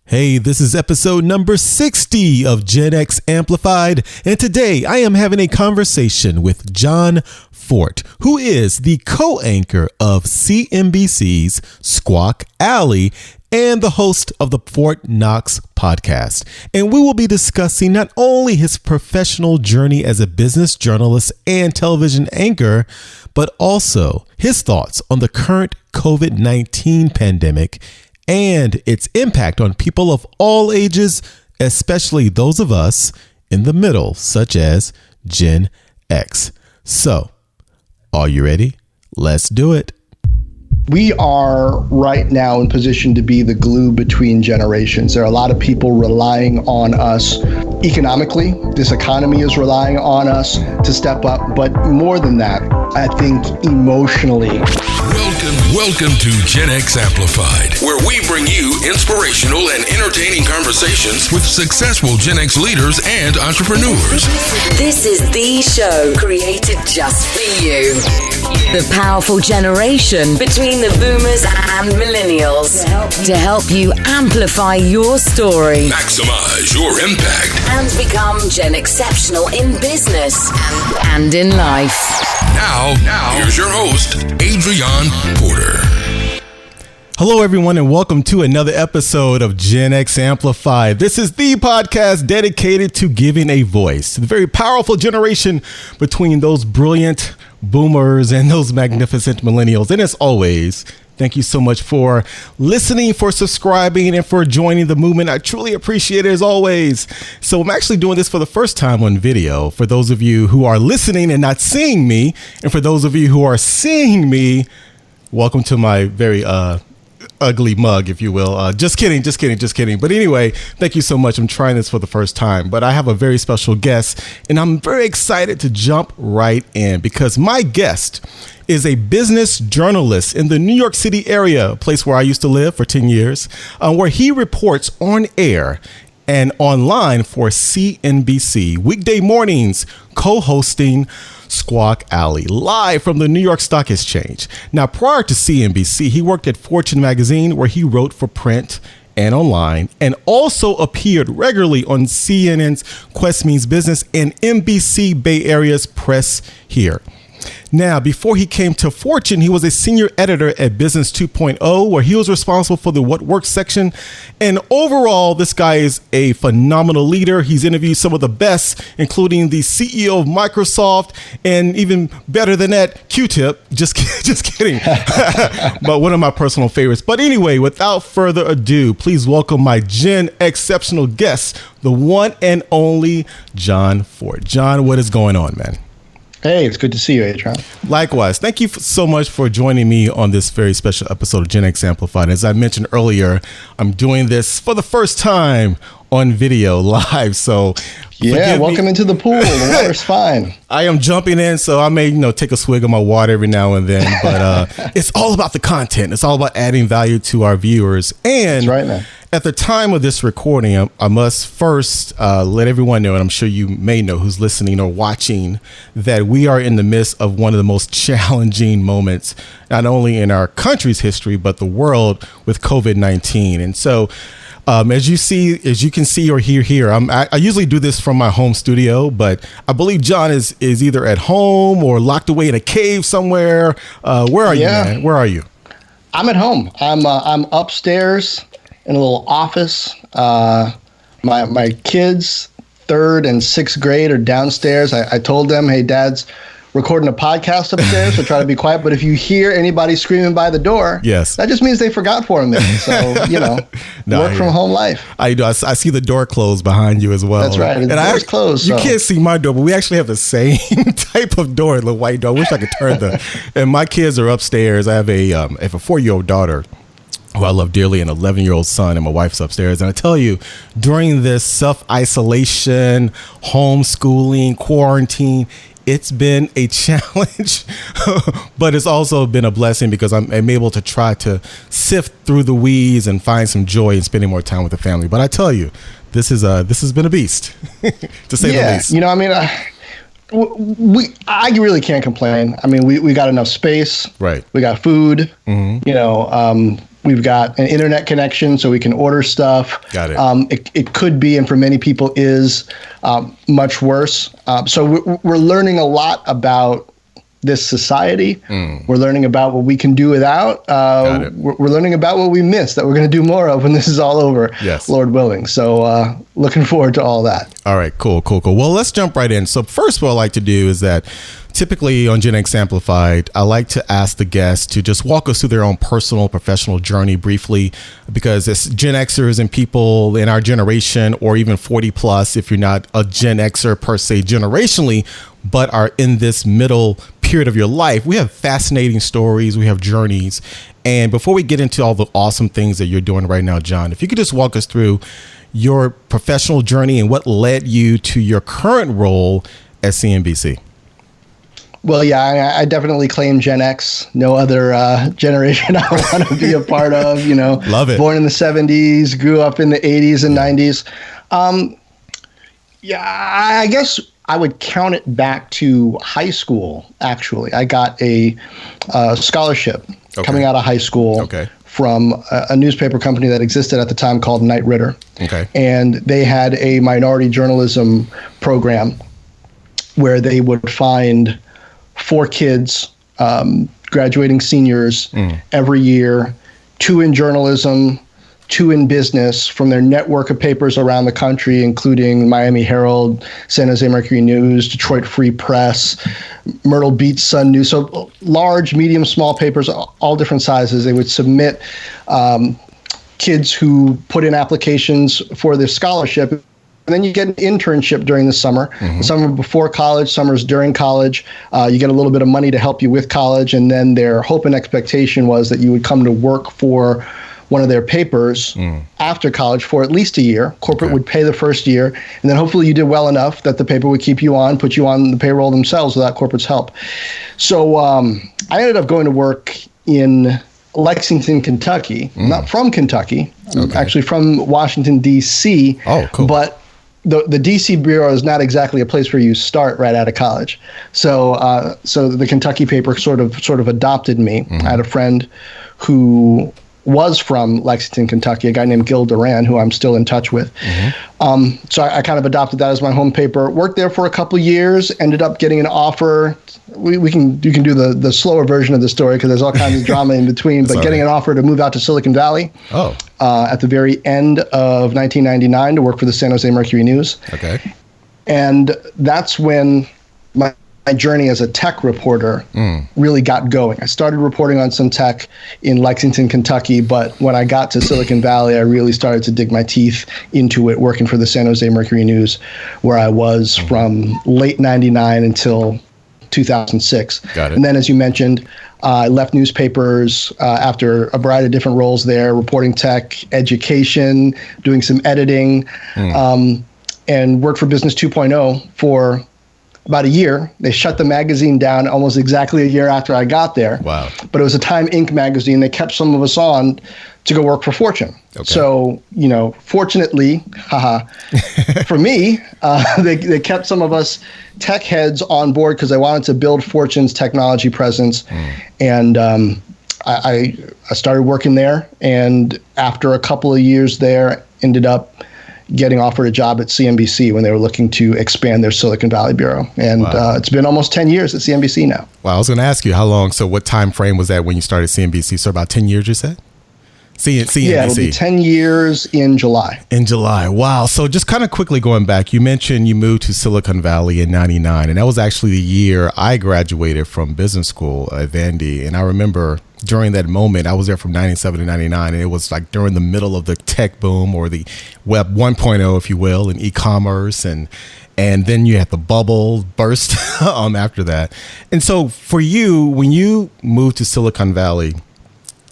Hey, this is episode number 60 of Gen X Amplified, and today I am having a conversation with Jon Fortt, who is the co-anchor of CNBC's Squawk Alley and the host of the Fort Knoxx podcast. And we will be discussing not only his professional journey as a business journalist and television anchor, but also his thoughts on the current COVID-19 pandemic and its impact on people of all ages, especially those of us in the middle, such as Gen X. So, are you ready? Let's do it. We are right now in position to be the glue between generations. There are a lot of people relying on us economically. This economy is relying on us to step up. But more than that, I think emotionally. Welcome to Gen X Amplified, where we bring you inspirational and entertaining conversations with successful Gen X leaders and entrepreneurs. This is the show created just for you. The powerful generation between the boomers and millennials to help you amplify your story, Maximize your impact, and become Gen Exceptional in business and in life. Now, here's your host, Adrion Porter. Hello, everyone, and welcome to another episode of Gen X Amplified. This is the podcast dedicated to giving a voice to the very powerful generation between those brilliant boomers and those magnificent millennials. And as always, thank you so much for listening, for subscribing, and for joining the movement. I truly appreciate it as always. So I'm actually doing this for the first time on video. For those of you who are listening and not seeing me, and for those of you who are seeing me, welcome to my very ugly mug, if you will. Just kidding. But anyway, thank you so much. I'm trying this for the first time, but I have a very special guest, and I'm very excited to jump right in because my guest is a business journalist in the New York City area, a place where I used to live for 10 years, where he reports on air and online for CNBC weekday mornings, co-hosting Squawk Alley live from the New York Stock Exchange. Now, prior to CNBC, he worked at Fortune magazine, where he wrote for print and online, and also appeared regularly on CNN's Quest Means Business and NBC Bay Area's Press Here. Now, before he came to Fortune, he was a senior editor at Business 2.0, where he was responsible for the What Works section. And overall, this guy is a phenomenal leader. He's interviewed some of the best, including the CEO of Microsoft, and even better than that, Q-Tip. Just kidding. But one of my personal favorites. But anyway, without further ado, please welcome my Gen Exceptional guest, the one and only Jon Fortt. Jon, what is going on, man? Hey, it's good to see you, Adrion. Likewise. Thank you so much for joining me on this very special episode of Gen X Amplified. As I mentioned earlier, I'm doing this for the first time on video live. So yeah, welcome into the pool. The water's fine. I am jumping in, so I may, take a swig of my water every now and then. But it's all about the content. It's all about adding value to our viewers. And that's right, man. At the time of this recording, I must first let everyone know, and I'm sure you may know who's listening or watching, that we are in the midst of one of the most challenging moments, not only in our country's history, but the world with COVID-19. And so as you can see or hear here, I usually do this from my home studio, but I believe Jon is either at home or locked away in a cave somewhere. Where are you, man? Where are you? I'm at home. I'm upstairs in a little office. My kids, 3rd and 6th grade, are downstairs. I told them, hey, Dad's recording a podcast upstairs, so try to be quiet. But if you hear anybody screaming by the door, yes, that just means they forgot for a minute. So, work from home life. I do. I see the door closed behind you as well. That's right. The door's closed. You can't see my door, but we actually have the same type of door, the white door. I wish I could turn and my kids are upstairs. I have a 4-year-old daughter who I love dearly, an 11-year-old son, and my wife's upstairs. And I tell you, during this self-isolation, homeschooling, quarantine, it's been a challenge, but it's also been a blessing because I'm able to try to sift through the weeds and find some joy in spending more time with the family. But I tell you, this has been a beast, to say the least. I really can't complain. I mean, we got enough space. Right. We got food. Mm-hmm. We've got an internet connection, so we can order stuff. Got it. It could be, and for many people is, much worse. So we're learning a lot about this society. We're learning about what we can do without. We're learning about what we missed that we're going to do more of when this is all over, yes, Lord willing. So looking forward to all that. All right, cool. Well, let's jump right in. So first, what I like to do is that typically on Gen X Amplified, I like to ask the guests to just walk us through their own personal, professional journey briefly, because it's Gen Xers and people in our generation, or even 40 plus, if you're not a Gen Xer per se generationally, but are in this middle period of your life. We have fascinating stories. We have journeys. And before we get into all the awesome things that you're doing right now, Jon, if you could just walk us through your professional journey and what led you to your current role at CNBC. Well, yeah, I definitely claim Gen X. No other generation I want to be a part of. Love it. Born in the 70s, grew up in the 80s and 90s. Yeah, I guess I would count it back to high school, actually. I got a scholarship coming out of high school from a newspaper company that existed at the time called Knight Ridder. And they had a minority journalism program where they would find 4 kids, graduating seniors every year, 2 in journalism, 2 in business, from their network of papers around the country, including Miami Herald, San Jose Mercury News, Detroit Free Press, Myrtle Beach Sun News. So large, medium, small papers, all different sizes. They would submit kids who put in applications for this scholarship. And then you get an internship during the summer. Some are before college, summers during college. You get a little bit of money to help you with college. And then their hope and expectation was that you would come to work for one of their papers after college for at least a year. Corporate would pay the first year. And then hopefully you did well enough that the paper would keep you on, put you on the payroll themselves without corporate's help. So I ended up going to work in Lexington, Kentucky. Not from Kentucky. I'm actually from Washington, D.C. Oh, cool. But the D.C. bureau is not exactly a place where you start right out of college. So so the Kentucky paper sort of adopted me. I had a friend who was from Lexington, Kentucky, a guy named Gil Duran, who I'm still in touch with. So I kind of adopted that as my home paper. Worked there for a couple years, ended up getting an offer. You can do the slower version of the story because there's all kinds of drama in between, but getting an offer to move out to Silicon Valley at the very end of 1999 to work for the San Jose Mercury News. And that's when my journey as a tech reporter really got going. I started reporting on some tech in Lexington, Kentucky, but when I got to Silicon Valley, I really started to dig my teeth into it, working for the San Jose Mercury News, where I was from late 99 until 2006. And then, as you mentioned, I left newspapers after a variety of different roles there, reporting tech, education, doing some editing, and worked for Business 2.0 for about a year. They shut the magazine down almost exactly a year after I got there. Wow. But it was a Time Inc. magazine. They kept some of us on to go work for Fortune. So, fortunately, for me, they kept some of us tech heads on board because they wanted to build Fortune's technology presence. And I started working there. And after a couple of years there, ended up getting offered a job at CNBC when they were looking to expand their Silicon Valley bureau. And it's been almost 10 years at CNBC now. Well, I was going to ask you how long. So what time frame was that when you started CNBC? So about 10 years, you said? CNBC. Yeah, it'll be 10 years in July. In July. Wow. So just kind of quickly going back, you mentioned you moved to Silicon Valley in 99, and that was actually the year I graduated from business school at Vandy. And I remember during that moment, I was there from 97 to 99, and it was like during the middle of the tech boom, or the web 1.0, if you will, and e-commerce, and then you had the bubble burst after that. And so for you, when you moved to Silicon Valley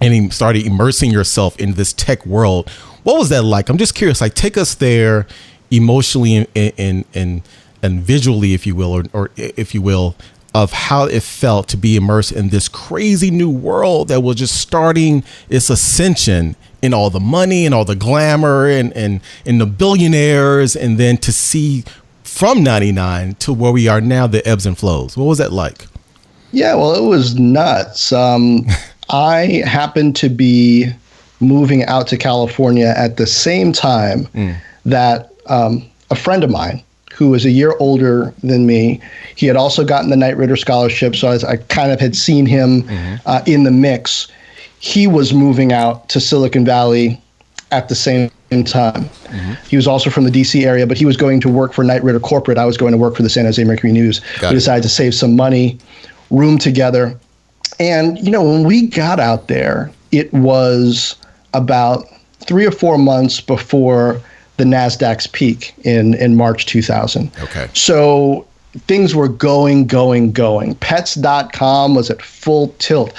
and started immersing yourself in this tech world, what was that like? I'm just curious, like, take us there emotionally and visually, if you will, or if you will, of how it felt to be immersed in this crazy new world that was just starting its ascension in all the money and all the glamour and the billionaires, and then to see from 99 to where we are now, the ebbs and flows. What was that like? Yeah, well, it was nuts. I happened to be moving out to California at the same time that a friend of mine who was a year older than me, he had also gotten the Knight Ridder Scholarship, so I kind of had seen him in the mix. He was moving out to Silicon Valley at the same time. He was also from the DC area, but he was going to work for Knight Ridder Corporate. I was going to work for the San Jose Mercury News. We decided to save some money, room together. And, when we got out there, it was about 3 or 4 months before the NASDAQ's peak in March 2000. Okay. So things were going. Pets.com was at full tilt.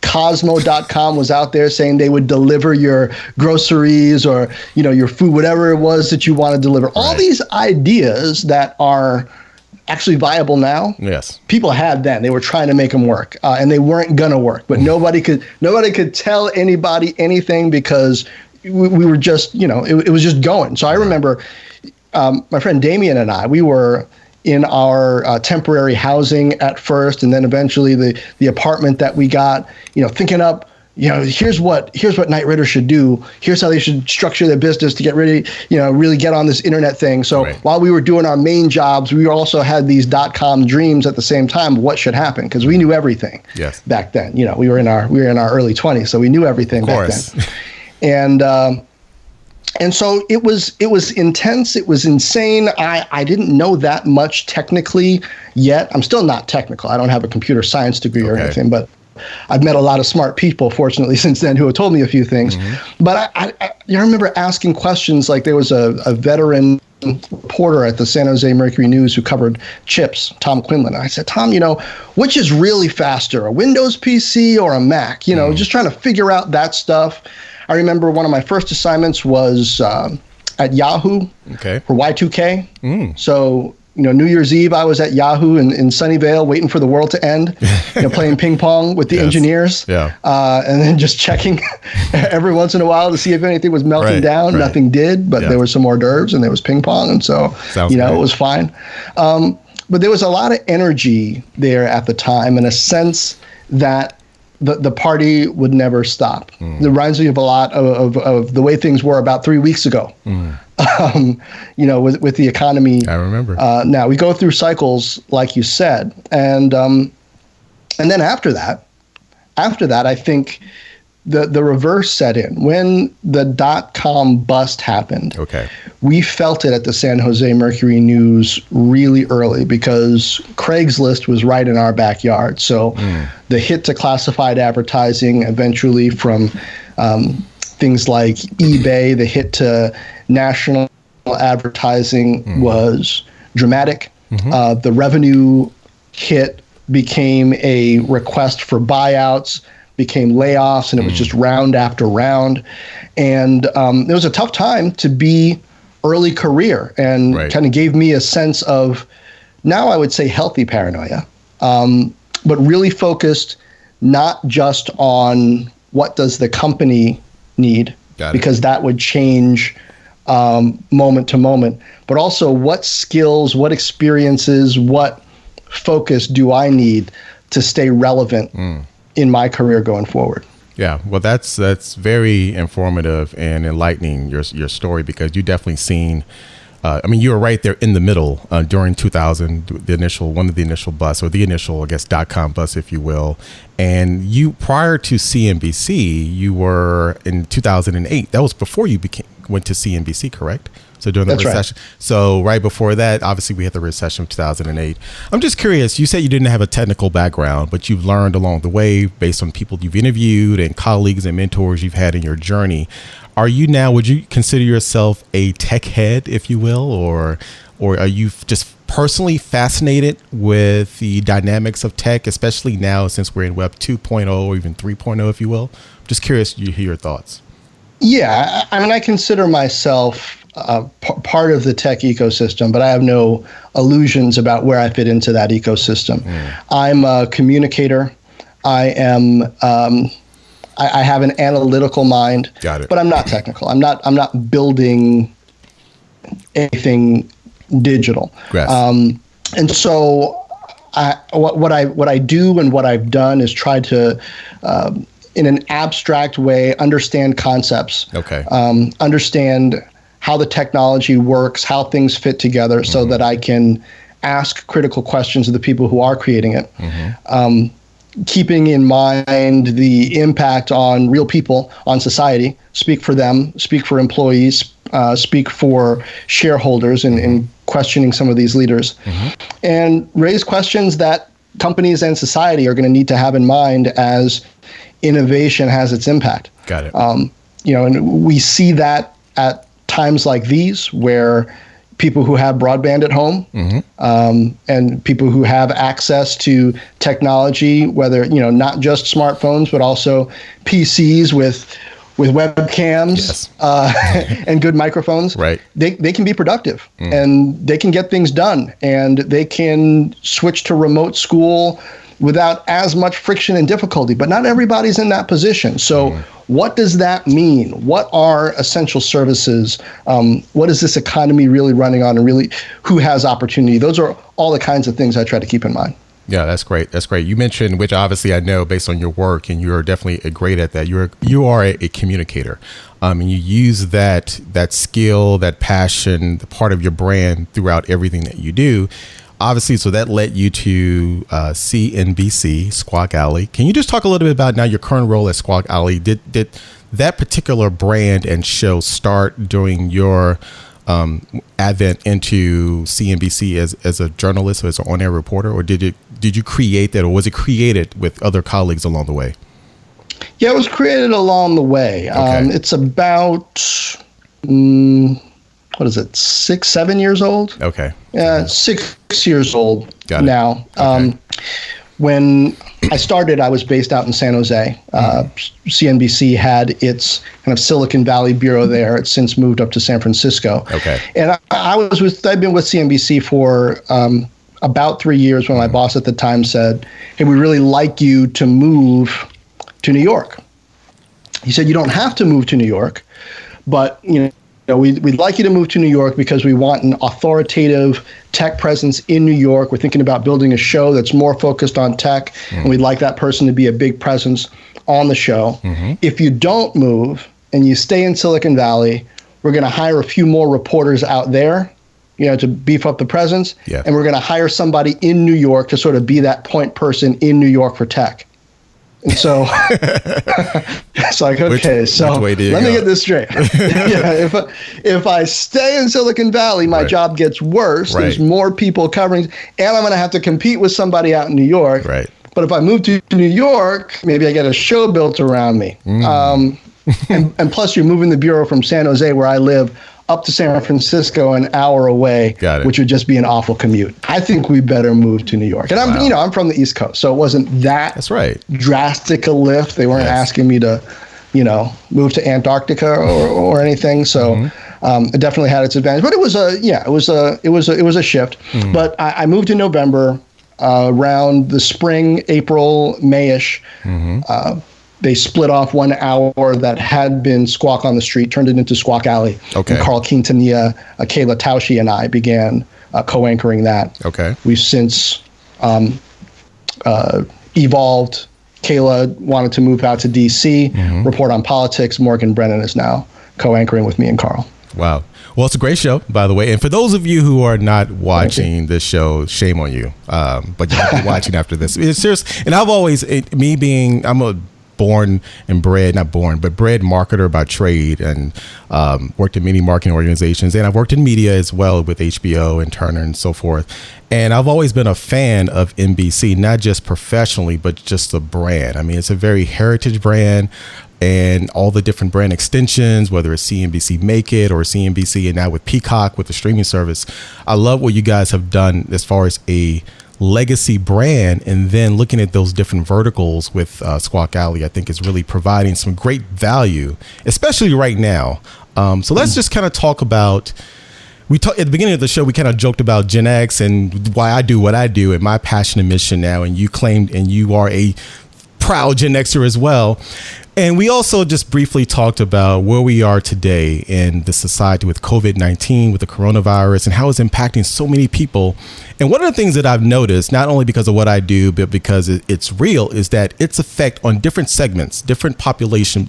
Cosmo.com was out there saying they would deliver your groceries or, your food, whatever it was that you want to deliver. Right. All these ideas that are actually viable now. Yes. People had then. They were trying to make them work, and they weren't going to work. But nobody could tell anybody anything because we were just, it was just going. So I remember my friend Damien and I, we were in our temporary housing at first, and then eventually the apartment that we got, thinking up, here's what Knight Ridder should do. Here's how they should structure their business to get ready, really get on this internet thing. So while we were doing our main jobs, we also had these .com dreams at the same time of what should happen, because we knew everything back then. We were in our early 20s, so we knew everything back then. And so it was intense. It was insane. I didn't know that much technically yet. I'm still not technical. I don't have a computer science degree or anything, but I've met a lot of smart people, fortunately, since then who have told me a few things. But I remember asking questions like there was a veteran reporter at the San Jose Mercury News who covered chips, Tom Quinlan. I said, Tom, which is really faster, a Windows PC or a Mac? Just trying to figure out that stuff. I remember one of my first assignments was at Yahoo for Y2K. So, New Year's Eve, I was at Yahoo in Sunnyvale waiting for the world to end, playing ping pong with the engineers. And then just checking every once in a while to see if anything was melting down. Nothing did, but there was some hors d'oeuvres and there was ping pong. And so, it was fine. But there was a lot of energy there at the time and a sense that the party would never stop. It reminds me of a lot of the way things were about 3 weeks ago. With the economy. I remember. Now we go through cycles, like you said, and then after that, I think the reverse set in when the .com bust happened. We felt it at the San Jose Mercury News really early because Craigslist was right in our backyard. So the hit to classified advertising, eventually from things like eBay, the hit to national advertising was dramatic. The revenue hit became a request for buyouts, became layoffs, and it was just round after round. And it was a tough time to be early career, and kind of gave me a sense of, now I would say healthy paranoia, but really focused not just on what does the company need, because that would change moment to moment, but also what skills, what experiences, what focus do I need to stay relevant in my career going forward. Yeah, well, that's very informative and enlightening, your story, because you definitely seen. You were right there in the middle during 2000, one of the initial busts, or the initial, I guess, .com bust, if you will. And you, prior to CNBC, you were in 2008. That was before you went to CNBC, correct? So during the recession. Right. So right before that, obviously we had the recession of 2008. I'm just curious, you said you didn't have a technical background, but you've learned along the way based on people you've interviewed and colleagues and mentors you've had in your journey. Are you now, would you consider yourself a tech head, if you will, or are you just personally fascinated with the dynamics of tech, especially now since we're in Web 2.0 or even 3.0, if you will? I'm just curious to hear your thoughts. Yeah, I consider myself part of the tech ecosystem, but I have no illusions about where I fit into that ecosystem. I'm a communicator. I am. I have an analytical mind, but I'm not technical. I'm not building anything digital. And so what I do and what I've done is try to in an abstract way, understand concepts. Okay. Understand how the technology works, how things fit together, so that I can ask critical questions of the people who are creating it. Keeping in mind the impact on real people, on society, speak for them, speak for employees, speak for shareholders in questioning some of these leaders, and raise questions that companies and society are going to need to have in mind as innovation has its impact. Got it. And we see that at times like these, where people who have broadband at home and people who have access to technology, whether, not just smartphones, but also PCs with webcams and good microphones, right? They can be productive and they can get things done, and they can switch to remote school without as much friction and difficulty. But not everybody's in that position. So what does that mean? What are essential services? What is this economy really running on, and really who has opportunity? Those are all the kinds of things I try to keep in mind. Yeah, that's great. That's great. You mentioned, which obviously I know based on your work, and you're definitely great at that. You are a communicator, and you use that skill, that passion, the part of your brand throughout everything that you do. Obviously, so that led you to CNBC, Squawk Alley. Can you just talk a little bit about now your current role at Squawk Alley? Did that particular brand and show start during your advent into CNBC as a journalist, or as an on-air reporter, or did you create that, or was it created with other colleagues along the way? Yeah, it was created along the way. Okay. It's about 6-7 years old? Okay. Yeah, 6 years old now. Okay. When I started, I was based out in San Jose. CNBC had its kind of Silicon Valley bureau there. It's since moved up to San Francisco. Okay. And I've been with CNBC for about 3 years, when my boss at the time said, "Hey, we really like you to move to New York." He said, "You don't have to move to New York, but we'd like you to move to New York because we want an authoritative tech presence in New York. We're thinking about building a show that's more focused on tech, and we'd like that person to be a big presence on the show. If you don't move and you stay in Silicon Valley, we're going to hire a few more reporters out there, to beef up the presence, and we're going to hire somebody in New York to sort of be that point person in New York for tech." And so it's like, okay, so let me get this straight. If I stay in Silicon Valley, my job gets worse. There's more people covering, and I'm going to have to compete with somebody out in New York. Right. But if I move to New York, maybe I get a show built around me. And plus, you're moving the bureau from San Jose, where I live, up to San Francisco, an hour away, which would just be an awful commute. I think we better move to New York. And I'm from the East Coast, so it wasn't that drastic a lift. They weren't asking me to, move to Antarctica or anything. So it definitely had its advantage. But it was a shift. But I moved in November, around the spring, April, May-ish. They split off 1 hour that had been Squawk on the Street, turned it into Squawk Alley. Okay. And Carl Quintanilla, Kayla Tausche, and I began co-anchoring that. Okay. We've since evolved. Kayla wanted to move out to D.C., report on politics. Morgan Brennan is now co-anchoring with me and Carl. Wow. Well, it's a great show, by the way. And for those of you who are not watching this show, shame on you. But you have to be watching after this. It's serious. And I'm a bred marketer by trade, and worked in many marketing organizations, and I've worked in media as well with HBO and Turner and so forth. And I've always been a fan of NBC, not just professionally, but just the brand. I mean, it's a very heritage brand, and all the different brand extensions, whether it's CNBC Make It or CNBC, and now with Peacock, with the streaming service. I love what you guys have done as far as a legacy brand, and then looking at those different verticals with Squawk Alley, I think is really providing some great value, especially right now. So let's just kind of talk about, at the beginning of the show, we kind of joked about Gen X and why I do what I do and my passion and mission now. And you claimed, and you are a proud Gen Xer as well. And we also just briefly talked about where we are today in the society with COVID-19, with the coronavirus, and how it's impacting so many people. And one of the things that I've noticed, not only because of what I do, but because it's real, is that its effect on different segments, different populations,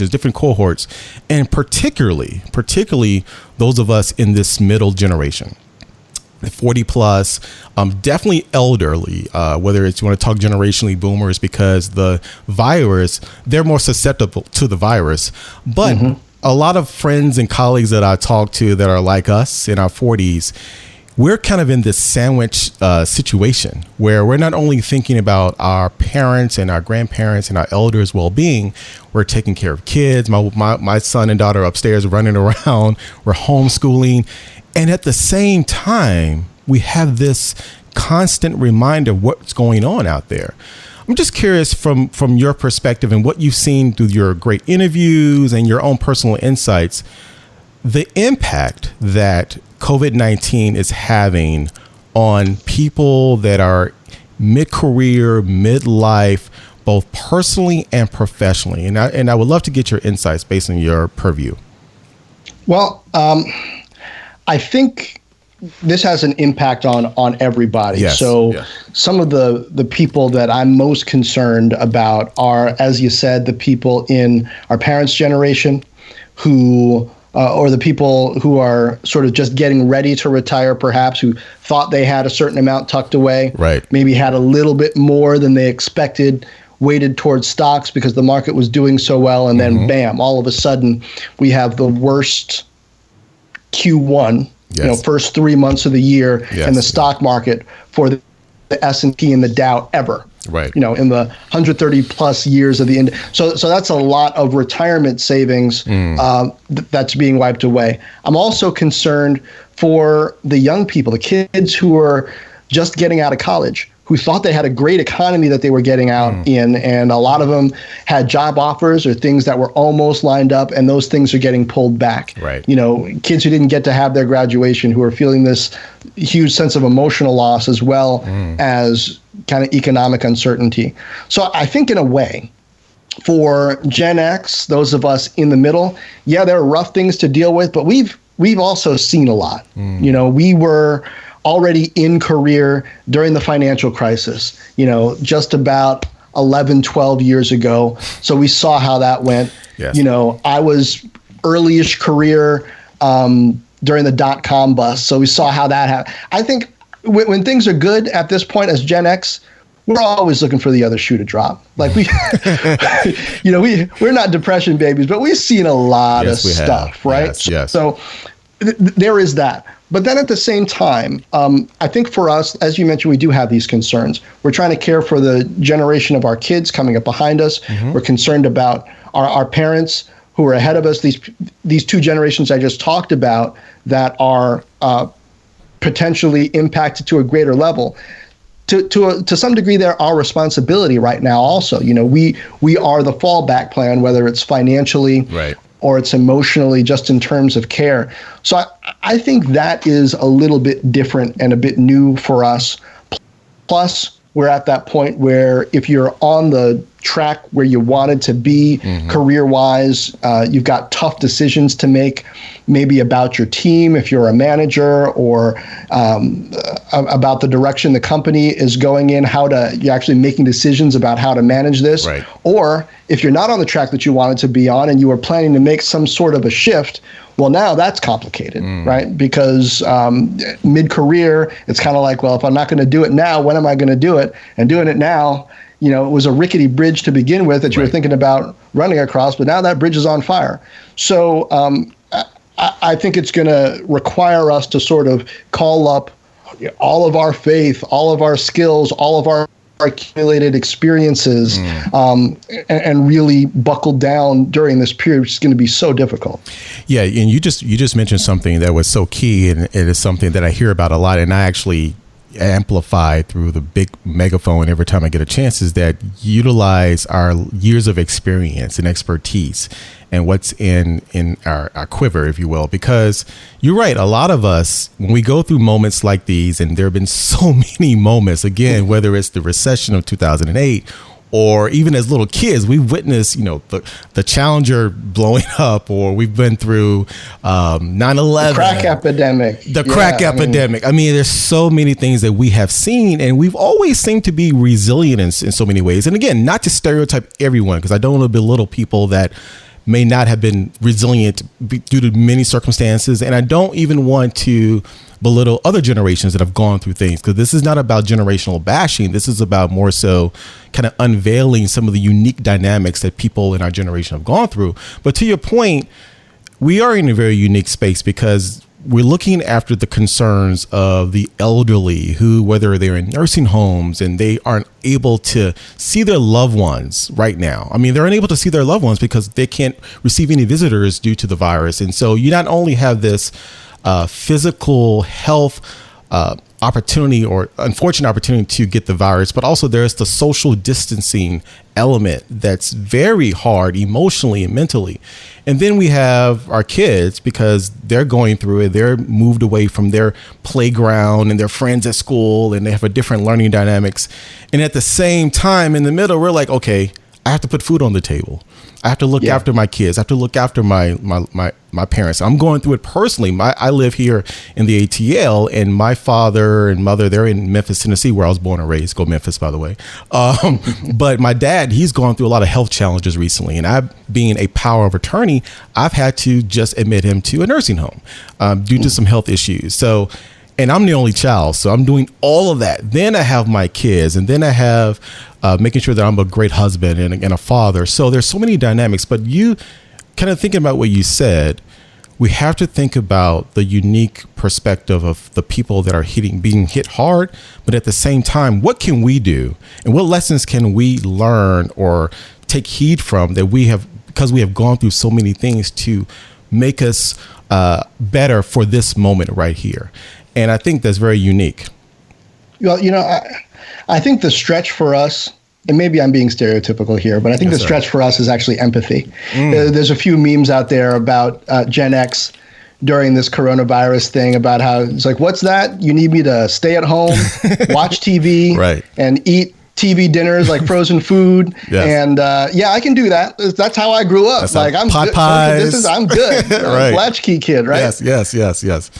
different cohorts, and particularly those of us in this middle generation. 40 plus, definitely elderly, whether it's you want to talk generationally boomers, because the virus, they're more susceptible to the virus. But a lot of friends and colleagues that I talk to that are like us in our 40s, we're kind of in this sandwich situation where we're not only thinking about our parents and our grandparents and our elders' well-being, we're taking care of kids. My son and daughter upstairs running around, we're homeschooling. And at the same time, we have this constant reminder of what's going on out there. I'm just curious from your perspective and what you've seen through your great interviews and your own personal insights, the impact that COVID-19 is having on people that are mid-career, midlife, both personally and professionally. And I would love to get your insights based on your purview. Well, I think this has an impact on everybody. Yes, some of the people that I'm most concerned about are, as you said, the people in our parents' generation who, or the people who are sort of just getting ready to retire, perhaps, who thought they had a certain amount tucked away, right? Maybe had a little bit more than they expected, weighted towards stocks because the market was doing so well. And then bam, all of a sudden we have the worst Q1, first 3 months of the year in the stock market for the S&P and the Dow ever. Right. In the 130 plus years of the end. So that's a lot of retirement savings that's being wiped away. I'm also concerned for the young people, the kids who are just getting out of college, who thought they had a great economy that they were getting out in. And a lot of them had job offers or things that were almost lined up, and those things are getting pulled back. Right. Kids who didn't get to have their graduation, who are feeling this huge sense of emotional loss as well as kind of economic uncertainty. So I think in a way, for Gen X, those of us in the middle, there are rough things to deal with, but we've also seen a lot. We were already in career during the financial crisis, just about 11, 12 years ago. So we saw how that went. Yes. I was early-ish career during the dot-com bust. So we saw how that happened. I think when things are good at this point as Gen X, we're always looking for the other shoe to drop. Like we're not depression babies, but we've seen a lot of stuff, right? Yes. So there is that. But then at the same time, I think for us, as you mentioned, we do have these concerns. We're trying to care for the generation of our kids coming up behind us. We're concerned about our parents who are ahead of us, these two generations I just talked about that are potentially impacted to a greater level. To some degree, they're our responsibility right now also. We are the fallback plan, whether it's financially right. or it's emotionally, just in terms of care. So I think that is a little bit different and a bit new for us. Plus, we're at that point where if you're on the track where you wanted to be career-wise, you've got tough decisions to make, maybe about your team if you're a manager, or about the direction the company is going in, you're actually making decisions about how to manage this. Right. Or if you're not on the track that you wanted to be on and you were planning to make some sort of a shift, well, now that's complicated, right? Because mid-career, it's kind of like, well, if I'm not going to do it now, when am I going to do it? And doing it now, it was a rickety bridge to begin with that you were thinking about running across, but now that bridge is on fire. So I think it's going to require us to sort of call up all of our faith, all of our skills, all of our accumulated experiences, and really buckle down during this period, which is going to be so difficult. Yeah, and you just mentioned something that was so key, and it is something that I hear about a lot, and I actually amplify through the big megaphone every time I get a chance, is that utilize our years of experience and expertise and what's in our quiver, if you will, because you're right. A lot of us, when we go through moments like these, and there have been so many moments, again, whether it's the recession of 2008 or even as little kids, we've witnessed, the Challenger blowing up, or we've been through 9/11. The crack epidemic. I mean, there's so many things that we have seen, and we've always seemed to be resilient in so many ways. And again, not to stereotype everyone, because I don't want to belittle people that may not have been resilient due to many circumstances. And I don't even want to belittle other generations that have gone through things, because this is not about generational bashing. This is about more so kind of unveiling some of the unique dynamics that people in our generation have gone through. But to your point, we are in a very unique space because we're looking after the concerns of the elderly who, whether they're in nursing homes and they aren't able to see their loved ones right now. I mean, they're unable to see their loved ones because they can't receive any visitors due to the virus. And so you not only have this physical health opportunity, or unfortunate opportunity to get the virus, but also there's the social distancing element that's very hard emotionally and mentally. And then we have our kids, because they're going through it. They're moved away from their playground and their friends at school, and they have a different learning dynamics. And at the same time, in the middle, we're like, okay, I have to put food on the table. I have to look after my kids. I have to look after my parents. I'm going through it personally. I live here in the ATL, and my father and mother, they're in Memphis, Tennessee, where I was born and raised. Go Memphis, by the way. But my dad, he's gone through a lot of health challenges recently. And I, being a power of attorney, I've had to just admit him to a nursing home due to some health issues. So, and I'm the only child, so I'm doing all of that. Then I have my kids, and then I have making sure that I'm a great husband and a father. So there's so many dynamics. But you kind of thinking about what you said, we have to think about the unique perspective of the people that are being hit hard. But at the same time, what can we do, and what lessons can we learn or take heed from that we have, because we have gone through so many things, to make us better for this moment right here. And I think that's very unique. Well, I think the stretch for us, and maybe I'm being stereotypical here, but I think the stretch for us is actually empathy. There's a few memes out there about Gen X during this coronavirus thing, about how it's like, what's that? You need me to stay at home, watch TV, right, and eat TV dinners like frozen food. Yes. And I can do that. That's how I grew up. That's like, I'm good. Pies. I'm good. Right. Latchkey kid, right? Yes.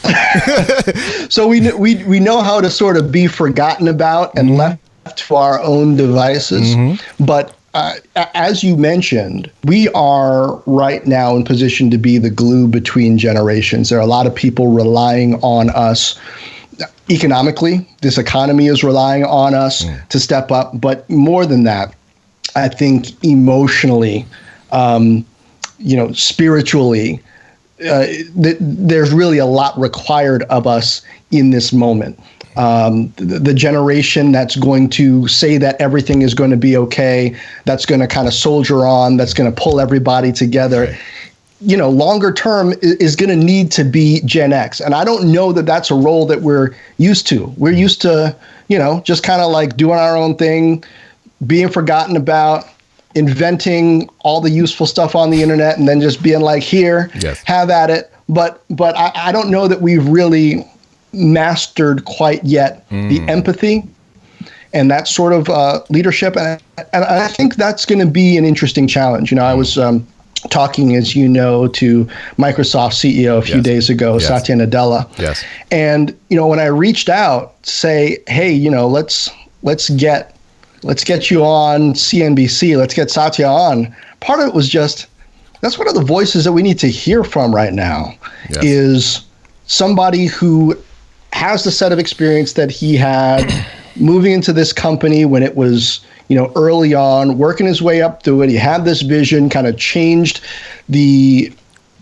So we know how to sort of be forgotten about and left to our own devices. But as you mentioned, we are right now in position to be the glue between generations. There are a lot of people relying on us. Economically, this economy is relying on us to step up. But more than that, I think emotionally, spiritually, there's really a lot required of us in this moment. The generation that's going to say that everything is going to be okay, that's going to kind of soldier on, that's going to pull everybody together. Right. Longer term is going to need to be Gen X. And I don't know that that's a role that we're used to. We're used to, just kind of like doing our own thing, being forgotten about, inventing all the useful stuff on the internet, and then just being like, here, have at it. But I don't know that we've really mastered quite yet the empathy and that sort of leadership. And I think that's going to be an interesting challenge. I was talking, as you know, to Microsoft CEO a few days ago, Satya Nadella. Yes. And, when I reached out, say, hey, let's get you on CNBC, let's get Satya on. Part of it was just, that's one of the voices that we need to hear from right now, is somebody who has the set of experience that he had moving into this company when it was, early on, working his way up through it. He had this vision, kind of changed the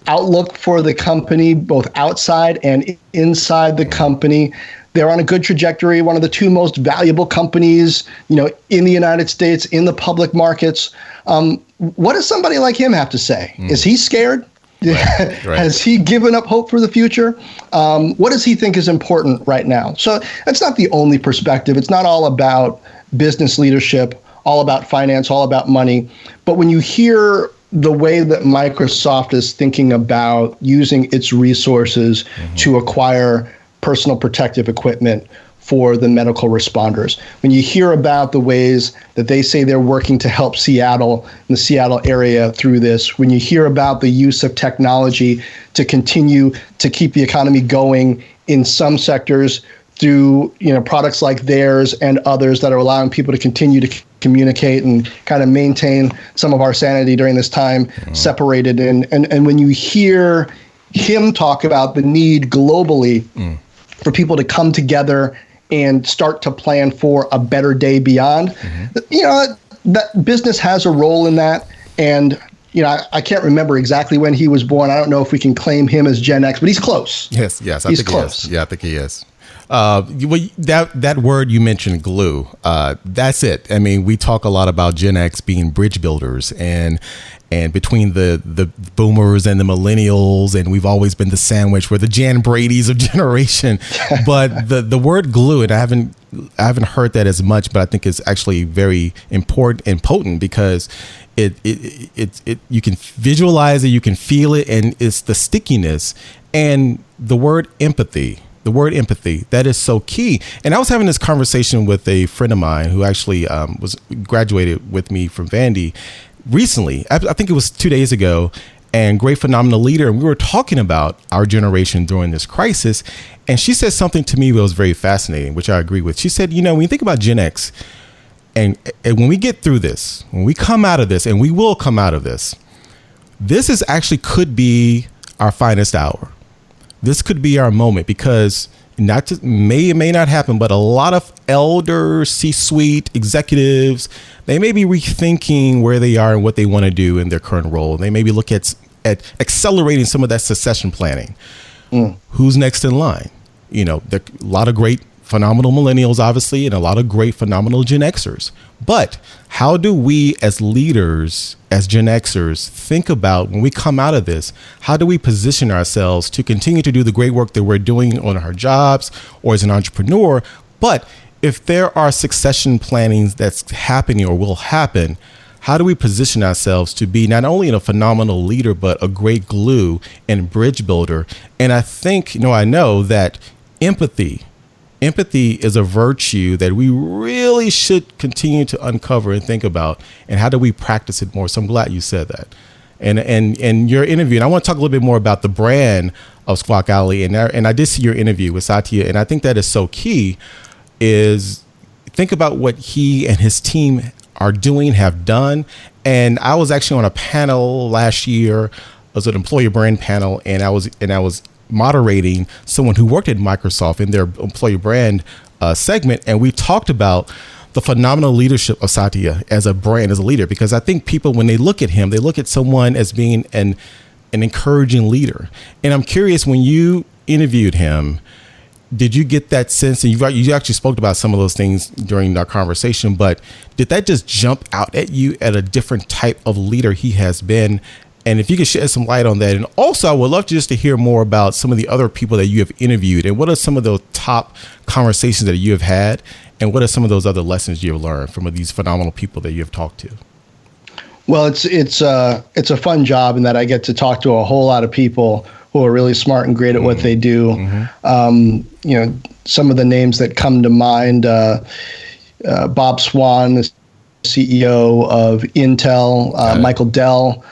outlook for the company, both outside and inside the company. They're on a good trajectory, one of the two most valuable companies, in the United States, in the public markets. What does somebody like him have to say? Is he scared? Right. Has he given up hope for the future? What does he think is important right now? So that's not the only perspective. It's not all about business leadership, all about finance, all about money. But when you hear the way that Microsoft is thinking about using its resources to acquire personal protective equipment for the medical responders. When you hear about the ways that they say they're working to help Seattle and the Seattle area through this, when you hear about the use of technology to continue to keep the economy going in some sectors through, products like theirs and others that are allowing people to continue to communicate and kind of maintain some of our sanity during this time separated. And when you hear him talk about the need globally for people to come together and start to plan for a better day beyond, that business has a role in that. And, I can't remember exactly when he was born. I don't know if we can claim him as Gen X, but he's close. Yes. He's close. Yeah, I think he is. That word you mentioned, glue, that's it. I mean, we talk a lot about Gen X being bridge builders and between the boomers and the millennials, and we've always been the sandwich. We're the Jan Bradys of generation. But the word glue, and I haven't heard that as much, but I think it's actually very important and potent because it you can visualize it, you can feel it, and it's the stickiness and the word empathy. The word empathy, that is so key. And I was having this conversation with a friend of mine who actually was graduated with me from Vandy recently. I think it was 2 days ago, and great, phenomenal leader. And we were talking about our generation during this crisis. And she said something to me that was very fascinating, which I agree with. She said, when you think about Gen X, and when we get through this, when we come out of this, and we will come out of this, this is actually could be our finest hour. This could be our moment because it may not happen, but a lot of elder C-suite executives, they may be rethinking where they are and what they want to do in their current role. They maybe look at accelerating some of that succession planning. Who's next in line? There are a lot of great, phenomenal millennials, obviously, and a lot of great, phenomenal Gen Xers. But how do we as leaders, as Gen Xers, think about when we come out of this, how do we position ourselves to continue to do the great work that we're doing on our jobs or as an entrepreneur? But if there are succession plannings that's happening or will happen, how do we position ourselves to be not only a phenomenal leader, but a great glue and bridge builder? And I think, I know that empathy is a virtue that we really should continue to uncover and think about. And how do we practice it more? So I'm glad you said that. And your interview, and I want to talk a little bit more about the brand of Squawk Alley. And I did see your interview with Satya, and I think that is so key, is think about what he and his team are doing, have done. And I was actually on a panel last year. It was an employer brand panel, and I was moderating someone who worked at Microsoft in their employee brand segment. And we talked about the phenomenal leadership of Satya as a brand, as a leader, because I think people, when they look at him, they look at someone as being an encouraging leader. And I'm curious, when you interviewed him, did you get that sense? And you actually spoke about some of those things during our conversation, but did that just jump out at you at a different type of leader he has been? And if you could shed some light on that. And also, I would love just to hear more about some of the other people that you have interviewed, and what are some of those top conversations that you have had, and what are some of those other lessons you have learned from these phenomenal people that you have talked to? Well, it's a fun job in that I get to talk to a whole lot of people who are really smart and great at what they do. Some of the names that come to mind, Bob Swan, the CEO of Intel, Michael Dell.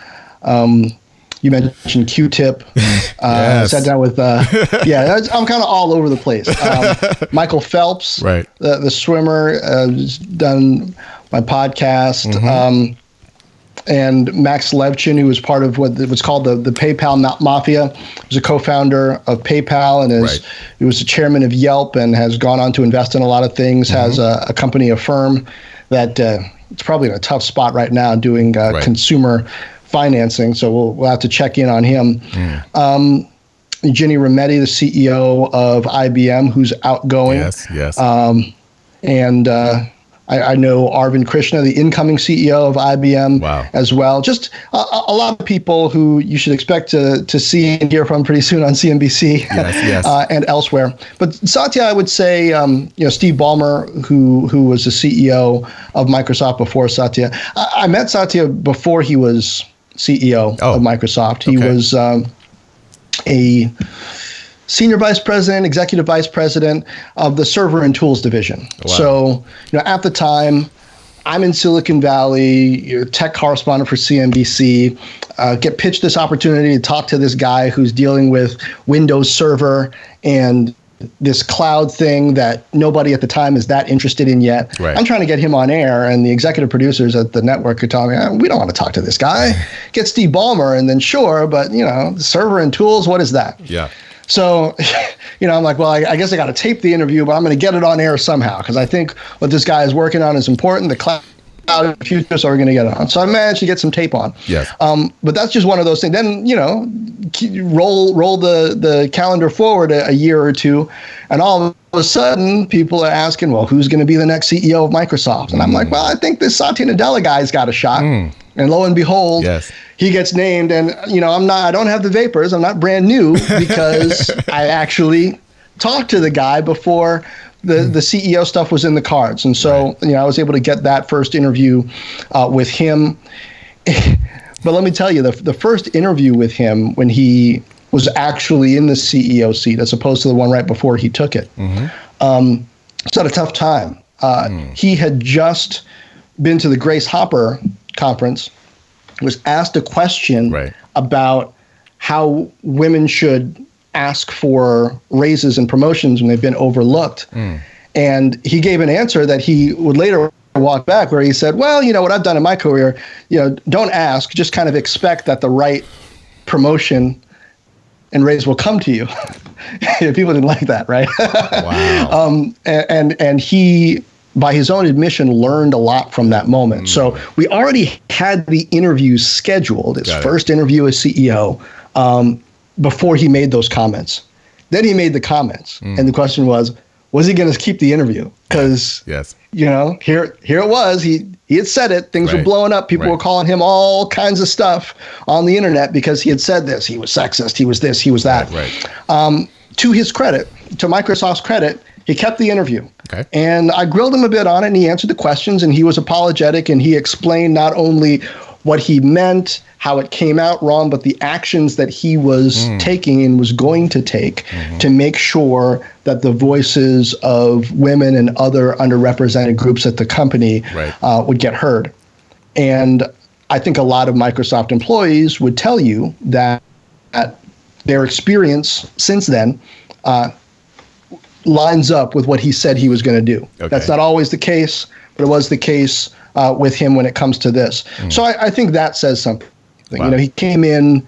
You mentioned Q-Tip. Yes. Sat down with, I'm kind of all over the place. Michael Phelps, right, the swimmer, done my podcast. And Max Levchin, who was part of what was called the PayPal Mafia, was a co-founder of PayPal, and he was the chairman of Yelp, and has gone on to invest in a lot of things. Has a company, a firm that it's probably in a tough spot right now doing consumer financing. So we'll have to check in on him. Ginny Rometty, the CEO of IBM, who's outgoing. Yes. And I know Arvind Krishna, the incoming CEO of IBM, as well. Just a lot of people who you should expect to see and hear from pretty soon on CNBC and elsewhere. But Satya, I would say, Steve Ballmer, who was the CEO of Microsoft before Satya. I met Satya before he was CEO of Microsoft. He was a senior vice president, executive vice president of the server and tools division. Wow. So, at the time, I'm in Silicon Valley, you're a tech correspondent for CNBC, get pitched this opportunity to talk to this guy who's dealing with Windows Server and this cloud thing that nobody at the time is that interested in yet. Right. I'm trying to get him on air, and the executive producers at the network are telling me, we don't want to talk to this guy. Get Steve Ballmer, and then sure, but, the server and tools, what is that? Yeah. So, I'm like, well, I guess I got to tape the interview, but I'm going to get it on air somehow because I think what this guy is working on is important. The cloud in the future, so we're going to get it on. So I managed to get some tape on. Yes. But that's just one of those things. Then, roll the calendar forward a year or two, and all of a sudden people are asking, well, who's going to be the next CEO of Microsoft? And I'm like, well, I think this Satya Nadella guy's got a shot. And lo and behold, yes, he gets named. And, I don't have the vapors. I'm not brand new because I actually talked to the guy before the CEO stuff was in the cards. And so, I was able to get that first interview with him. But let me tell you, the first interview with him when he was actually in the CEO seat, as opposed to the one right before he took it, it's at a tough time. He had just been to the Grace Hopper conference, was asked a question about how women should ask for raises and promotions when they've been overlooked. And he gave an answer that he would later walk back where he said, well, what I've done in my career, don't ask, just kind of expect that the right promotion and raise will come to you. People didn't like that, right? Wow. And he, by his own admission, learned a lot from that moment. So we already had the interviews scheduled, his first interview as CEO, before he made those comments. Then he made the comments. And the question was he going to keep the interview? Because, yes, here it was. He had said it. Things were blowing up. People were calling him all kinds of stuff on the internet because he had said this. He was sexist. He was this. He was that. To his credit, to Microsoft's credit, he kept the interview. Okay. And I grilled him a bit on it, and he answered the questions, and he was apologetic, and he explained not only what he meant, how it came out wrong, but the actions that he was taking and was going to take to make sure that the voices of women and other underrepresented groups at the company would get heard. And I think a lot of Microsoft employees would tell you that their experience since then lines up with what he said he was going to do. Okay. That's not always the case, but it was the case with him when it comes to this. So I think that says something. Wow. He came in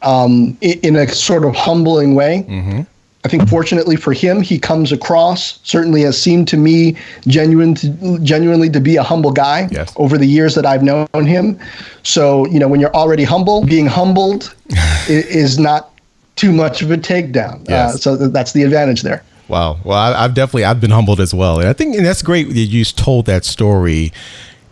a sort of humbling way. I think fortunately for him, he comes across, certainly has seemed to me genuinely to be a humble guy over the years that I've known him. So, when you're already humble, being humbled is not too much of a takedown. So that's the advantage there. Wow. Well, I've been humbled as well. And I think that's great that you told that story,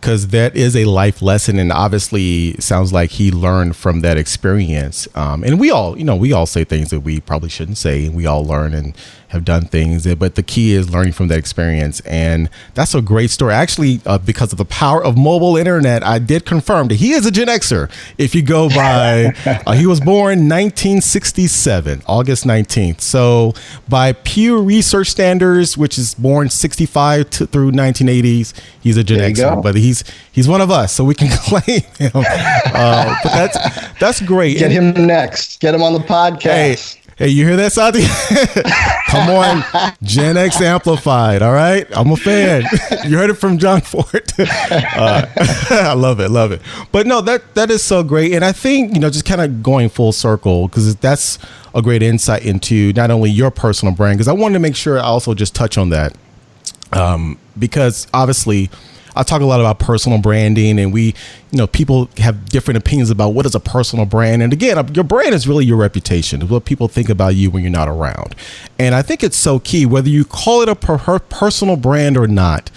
because that is a life lesson, and obviously sounds like he learned from that experience. And we all say things that we probably shouldn't say. We all learn and have done things, but the key is learning from that experience. And that's a great story. Actually, because of the power of mobile internet, I did confirm that he is a Gen Xer. If you go by, he was born 1967, August 19th. So by Pew Research standards, which is born 65 through 1980s, he's a Gen Xer. But he's one of us, so we can claim him. But that's great. Get him next. Get him on the podcast. Hey, you hear that, Sati? Come on, Gen X Amplified, all right? I'm a fan. You heard it from Jon Fortt. I love it. But no, that is so great. And I think, just kind of going full circle, because that's a great insight into not only your personal brand, because I wanted to make sure I also just touch on that. Because obviously, I talk a lot about personal branding, and people have different opinions about what is a personal brand. And again, your brand is really your reputation. It's what people think about you when you're not around. And I think it's so key, whether you call it a personal brand or not.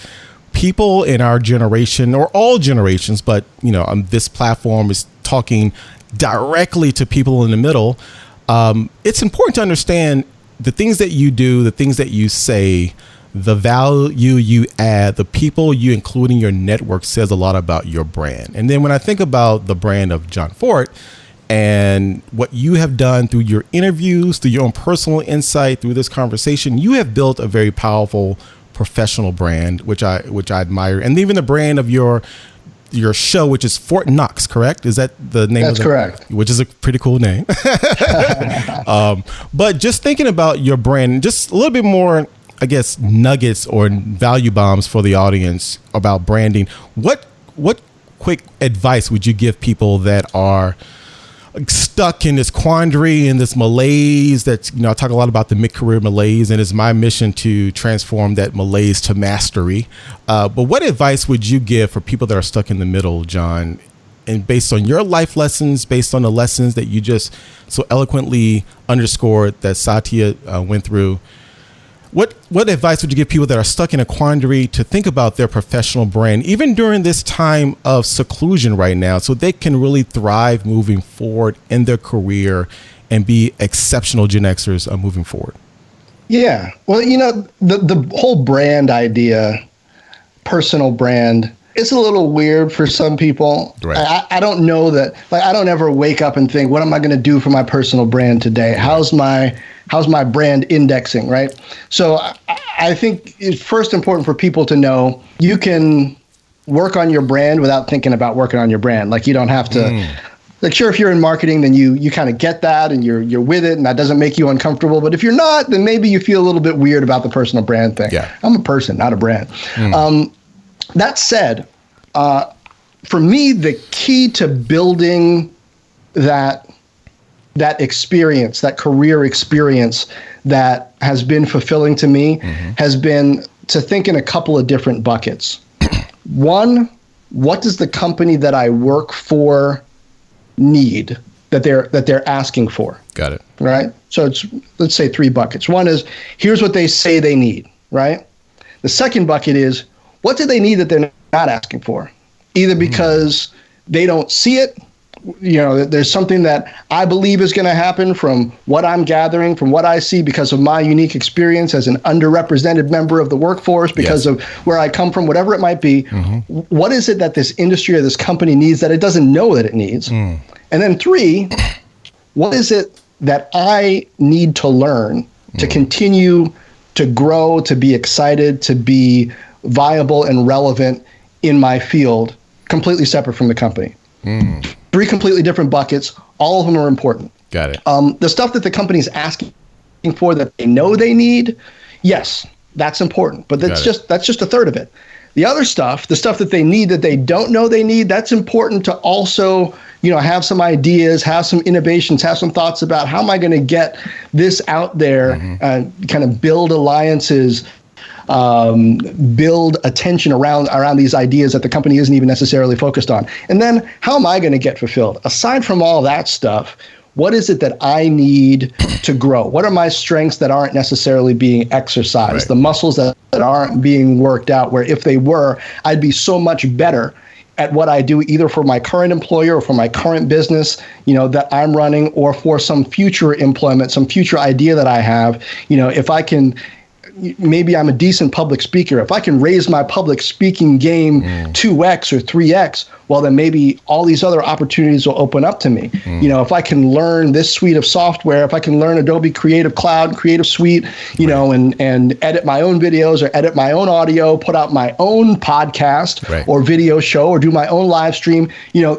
People in our generation, or all generations, but this platform is talking directly to people in the middle. It's important to understand the things that you do, the things that you say, the value you add, the people you include in your network says a lot about your brand. And then when I think about the brand of Jon Fortt, And what you have done through your interviews, through your own personal insight, through this conversation, you have built a very powerful professional brand, which I admire. And even the brand of your show, which is Fort Knoxx, correct? Is that the name? That's correct. Which is a pretty cool name. But just thinking about your brand, just a little bit more, I guess, nuggets or value bombs for the audience about branding. What quick advice would you give people that are stuck in this quandary and this malaise that's, I talk a lot about the mid-career malaise, and it's my mission to transform that malaise to mastery. But what advice would you give for people that are stuck in the middle, Jon? And based on your life lessons, based on the lessons that you just so eloquently underscored that Satya went through, what advice would you give people that are stuck in a quandary to think about their professional brand, even during this time of seclusion right now, so they can really thrive moving forward in their career and be exceptional Gen Xers moving forward? Yeah. Well, the whole brand idea, personal brand, it's a little weird for some people. Right. I don't know that, I don't ever wake up and think, what am I going to do for my personal brand today? How's my brand indexing, right? So I think it's first important for people to know you can work on your brand without thinking about working on your brand. You don't have to, sure, if you're in marketing, then you kind of get that and you're with it and that doesn't make you uncomfortable. But if you're not, then maybe you feel a little bit weird about the personal brand thing. Yeah. I'm a person, not a brand. That said, for me, the key to building that experience, that career experience that has been fulfilling to me, has been to think in a couple of different buckets. One, what does the company that I work for need that they're asking for? Got it. Right? So let's say 3 buckets. One is, here's what they say they need, right? The second bucket is, what do they need that they're not asking for? Either because they don't see it, there's something that I believe is going to happen from what I'm gathering, from what I see because of my unique experience as an underrepresented member of the workforce, because of where I come from, whatever it might be. What is it that this industry or this company needs that it doesn't know that it needs? And then 3, what is it that I need to learn to continue to grow, to be excited, to be viable and relevant in my field, completely separate from the company? 3 completely different buckets. All of them are important. Got it. The stuff that the company's asking for that they know they need, yes, that's important. But that's just a third of it. The other stuff, the stuff that they need that they don't know they need, that's important to also, have some ideas, have some innovations, have some thoughts about how am I going to get this out there, kind of build alliances, build attention around these ideas that the company isn't even necessarily focused on. And then how am I going to get fulfilled? Aside from all that stuff, what is it that I need to grow? What are my strengths that aren't necessarily being exercised? Right. The muscles that aren't being worked out, where if they were, I'd be so much better at what I do, either for my current employer or for my current business, that I'm running, or for some future employment, some future idea that I have. If I can, maybe I'm a decent public speaker. If I can raise my public speaking game 2x or 3x, well, then maybe all these other opportunities will open up to me. If I can learn this suite of software, if I can learn Adobe Creative Cloud, Creative Suite, and edit my own videos or edit my own audio, put out my own podcast or video show or do my own live stream,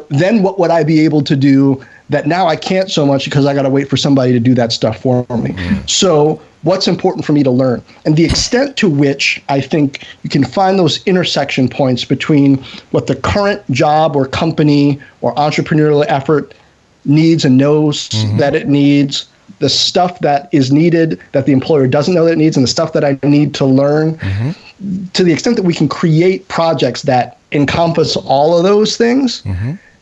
then what would I be able to do that now I can't so much because I got to wait for somebody to do that stuff for me? So what's important for me to learn? And the extent to which I think you can find those intersection points between what the current job or company or entrepreneurial effort needs and knows that it needs, the stuff that is needed that the employer doesn't know that it needs, and the stuff that I need to learn, to the extent that we can create projects that encompass all of those things,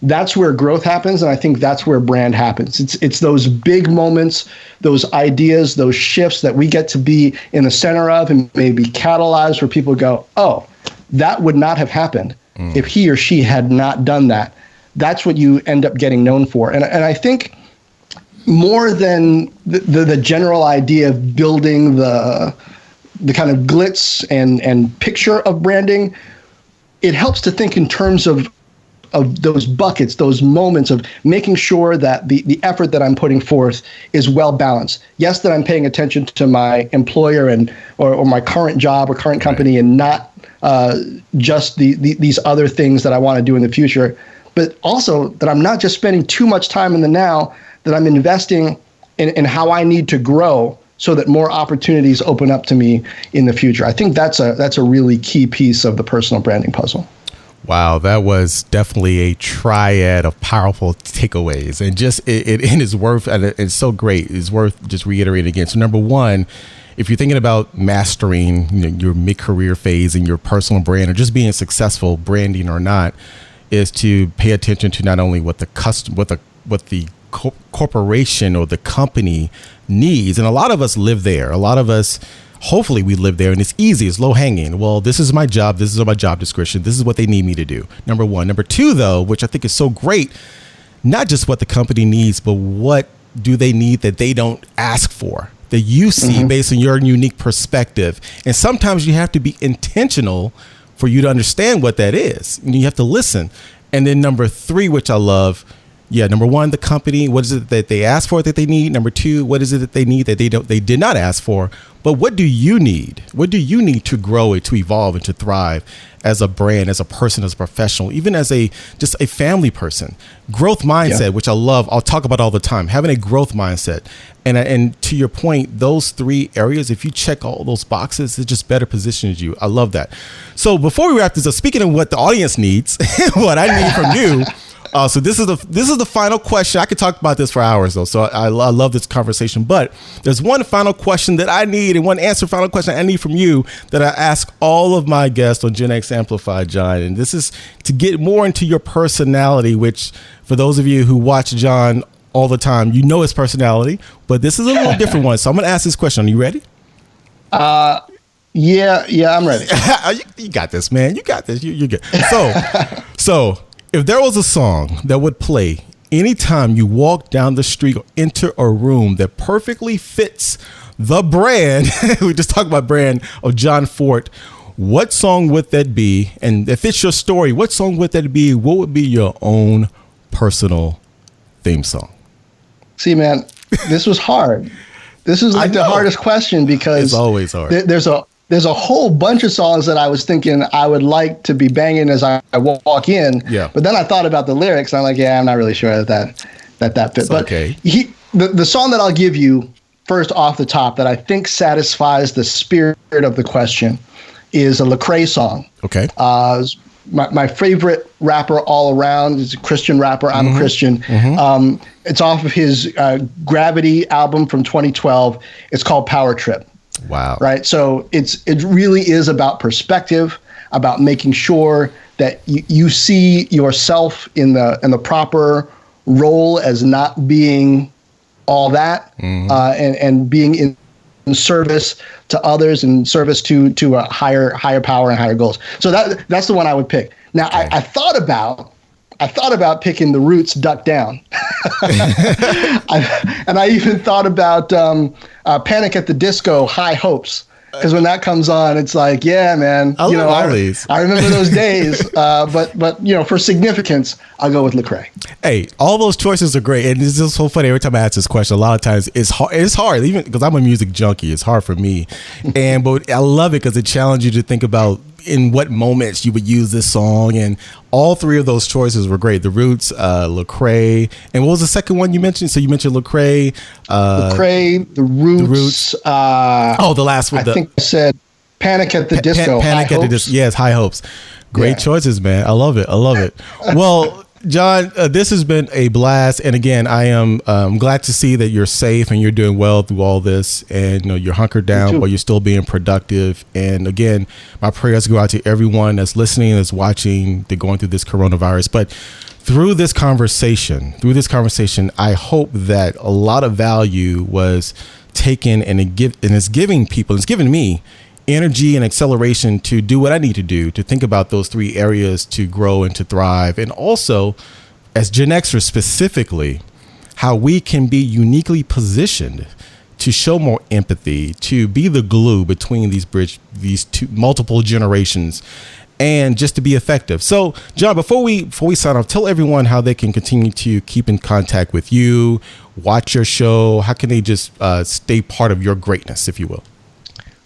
that's where growth happens, and I think that's where brand happens. It's those big moments, those ideas, those shifts that we get to be in the center of and maybe catalyze, where people go, oh, that would not have happened if he or she had not done that. That's what you end up getting known for. And I think more than the general idea of building the kind of glitz and picture of branding, it helps to think in terms of those buckets, those moments of making sure that the effort that I'm putting forth is well balanced. Yes, that I'm paying attention to my employer or my current job or current company, and not just these other things that I want to do in the future, but also that I'm not just spending too much time in the now, that I'm investing in how I need to grow so that more opportunities open up to me in the future. I think that's a really key piece of the personal branding puzzle. Wow, that was definitely a triad of powerful takeaways, and just it is worth, and it's so great. It's worth just reiterating again. So number one, if you're thinking about mastering your mid-career phase in your personal brand, or just being successful, branding or not, is to pay attention to not only what the corporation or the company needs. And a lot of us live there. A lot of us, hopefully we live there, and it's easy. It's low hanging. Well, this is my job. This is my job description. This is what they need me to do. Number one. Number two, though, which I think is so great, not just what the company needs, but what do they need that they don't ask for, that you see based on your unique perspective. And sometimes you have to be intentional for you to understand what that is. And you have to listen. And then number three, which I love, number one, the company, what is it that they ask for that they need? Number two, what is it that they need that they did not ask for? But what do you need? What do you need to grow, to evolve, and to thrive as a brand, as a person, as a professional, even as just a family person? Growth mindset, which I love. I'll talk about all the time. Having a growth mindset. And to your point, those three areas, if you check all those boxes, it just better positions you. I love that. So before we wrap this up, speaking of what the audience needs, what I need from you. So this is the final question. I could talk about this for hours, though. So I love this conversation. But there's one final question that I need, and one final question I need from you that I ask all of my guests on Gen X Amplified, Jon. And this is to get more into your personality, which for those of you who watch Jon all the time, you know his personality. But this is a little different one. So I'm going to ask this question. Are you ready? Yeah, I'm ready. You got this, man. You got this. You're good. So. If there was a song that would play anytime you walk down the street or enter a room that perfectly fits the brand, we just talked about brand of Jon Fortt, what song would that be? And if it's your story, what song would that be? What would be your own personal theme song? See, man, this was hard. This is like the hardest question, because it's always hard. There's a whole bunch of songs that I was thinking I would like to be banging as I walk in. Yeah. But then I thought about the lyrics, and I'm like, I'm not really sure that fits. But okay. The song that I'll give you first off the top that I think satisfies the spirit of the question is a Lecrae song. Okay. My favorite rapper all around is a Christian rapper. I'm a Christian. It's off of his Gravity album from 2012. It's called Power Trip. Wow. Right. So it really is about perspective, about making sure that you see yourself in the proper role as not being all that, and being in service to others and service to a higher power and higher goals. So that's the one I would pick. Now, okay. I thought about picking The Roots' Duck Down. And I even thought about Panic at the Disco, High Hopes. Because when that comes on, it's like, yeah, man. I love all these. I remember those days. But for significance, I'll go with Lecrae. Hey, all those choices are great, and it's just so funny. Every time I ask this question, a lot of times it's hard. It's hard, even because I'm a music junkie. It's hard for me, but I love it because it challenges you to think about in what moments you would use this song. And all three of those choices were great. The Roots, Lecrae, and what was the second one you mentioned? So you mentioned Lecrae, Lecrae, The Roots. The last one. I think I said Panic at the Disco. Panic at the Disco. Yes, High Hopes. Great choices, man. I love it. Well, Jon, this has been a blast. And again, I am glad to see that you're safe and you're doing well through all this, and you're hunkered down while you're still being productive. And again, my prayers go out to everyone that's listening, that's watching, they're going through this coronavirus. But through this conversation, I hope that a lot of value was taken, and it's giving people, it's given me energy and acceleration to do what I need to do, to think about those three areas to grow and to thrive. And also, as Gen Xers specifically, how we can be uniquely positioned to show more empathy, to be the glue between these multiple generations. and just to be effective. So, Jon, before we sign off, tell everyone how they can continue to keep in contact with you, watch your show. How can they just stay part of your greatness, if you will?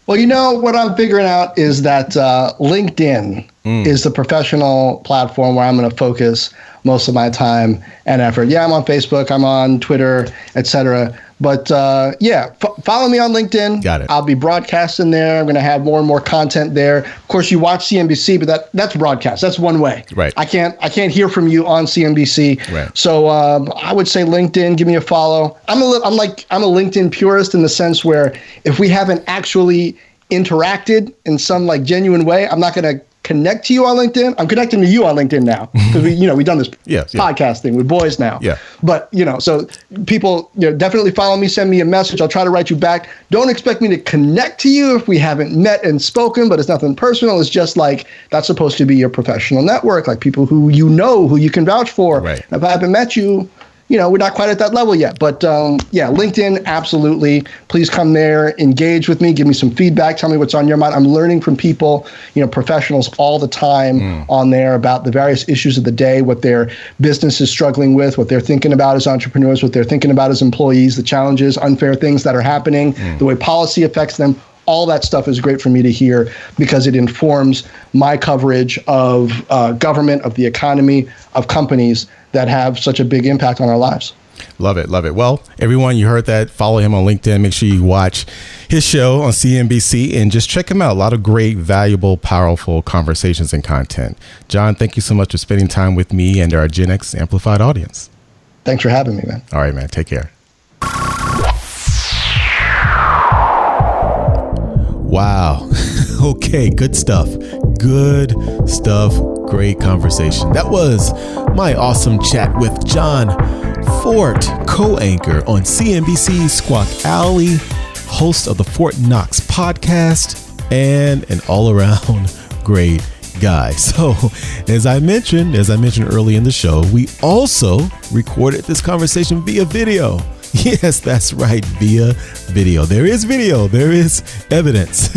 Well, what I'm figuring out is that LinkedIn is the professional platform where I'm going to focus most of my time and effort. Yeah, I'm on Facebook, I'm on Twitter, etc. But follow me on LinkedIn. Got it. I'll be broadcasting there. I'm going to have more and more content there. Of course, you watch CNBC, but that's broadcast. That's one way. Right. I can't hear from you on CNBC. Right. So I would say LinkedIn. Give me a follow. I'm a LinkedIn purist in the sense where if we haven't actually interacted in some genuine way, I'm not going to connect to you on LinkedIn. I'm connecting to you on LinkedIn now because we've done this podcast thing with boys now. Yeah. But so people definitely follow me, send me a message. I'll try to write you back. Don't expect me to connect to you if we haven't met and spoken, but it's nothing personal. It's just that's supposed to be your professional network, like people who who you can vouch for. Right. If I haven't met you, we're not quite at that level yet. But LinkedIn, absolutely. Please come there, engage with me, give me some feedback, tell me what's on your mind. I'm learning from people, professionals all the time on there about the various issues of the day, what their business is struggling with, what they're thinking about as entrepreneurs, what they're thinking about as employees, the challenges, unfair things that are happening, the way policy affects them. All that stuff is great for me to hear because it informs my coverage of government, of the economy, of companies that have such a big impact on our lives. Love it. Love it. Well, everyone, you heard that. Follow him on LinkedIn. Make sure you watch his show on CNBC and just check him out. A lot of great, valuable, powerful conversations and content. Jon, thank you so much for spending time with me and our Gen X Amplified audience. Thanks for having me, man. All right, man. Take care. Wow. Okay. Good stuff. Good stuff. Great conversation. That was my awesome chat with Jon Fortt, co-anchor on CNBC's Squawk Alley, host of the Fort Knoxx podcast, and an all-around great guy. So, as I mentioned early in the show, we also recorded this conversation via video. Yes, that's right, via video. There is video. There is evidence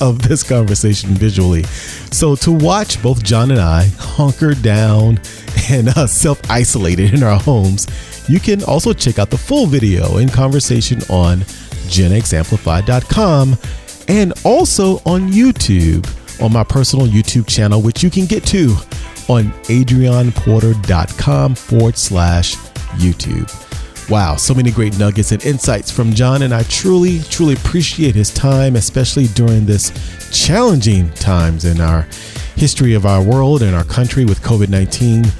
of this conversation visually. So to watch both Jon and I hunkered down and self-isolated in our homes, you can also check out the full video and conversation on genxamplified.com and also on YouTube, on my personal YouTube channel, which you can get to on adrionporter.com/YouTube. Wow, so many great nuggets and insights from Jon, and I truly, truly appreciate his time, especially during this challenging times in our history of our world and our country with COVID-19.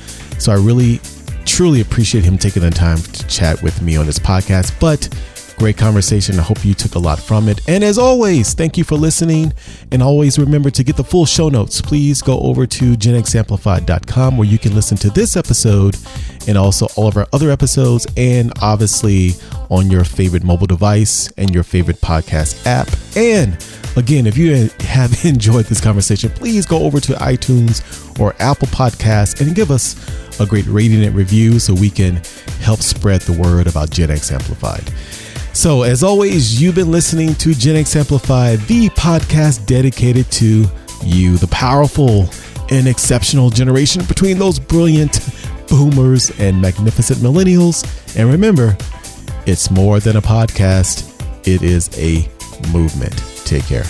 So I really, truly appreciate him taking the time to chat with me on this podcast. But great conversation. I hope you took a lot from it. And as always, thank you for listening. And always remember to get the full show notes. Please go over to genxamplified.com where you can listen to this episode and also all of our other episodes, and obviously on your favorite mobile device and your favorite podcast app. And again, if you have enjoyed this conversation, please go over to iTunes or Apple Podcasts and give us a great rating and review so we can help spread the word about Gen X Amplified. So as always, you've been listening to Gen X Amplified, the podcast dedicated to you, the powerful and exceptional generation between those brilliant boomers and magnificent millennials. And remember, it's more than a podcast. It is a movement. Take care.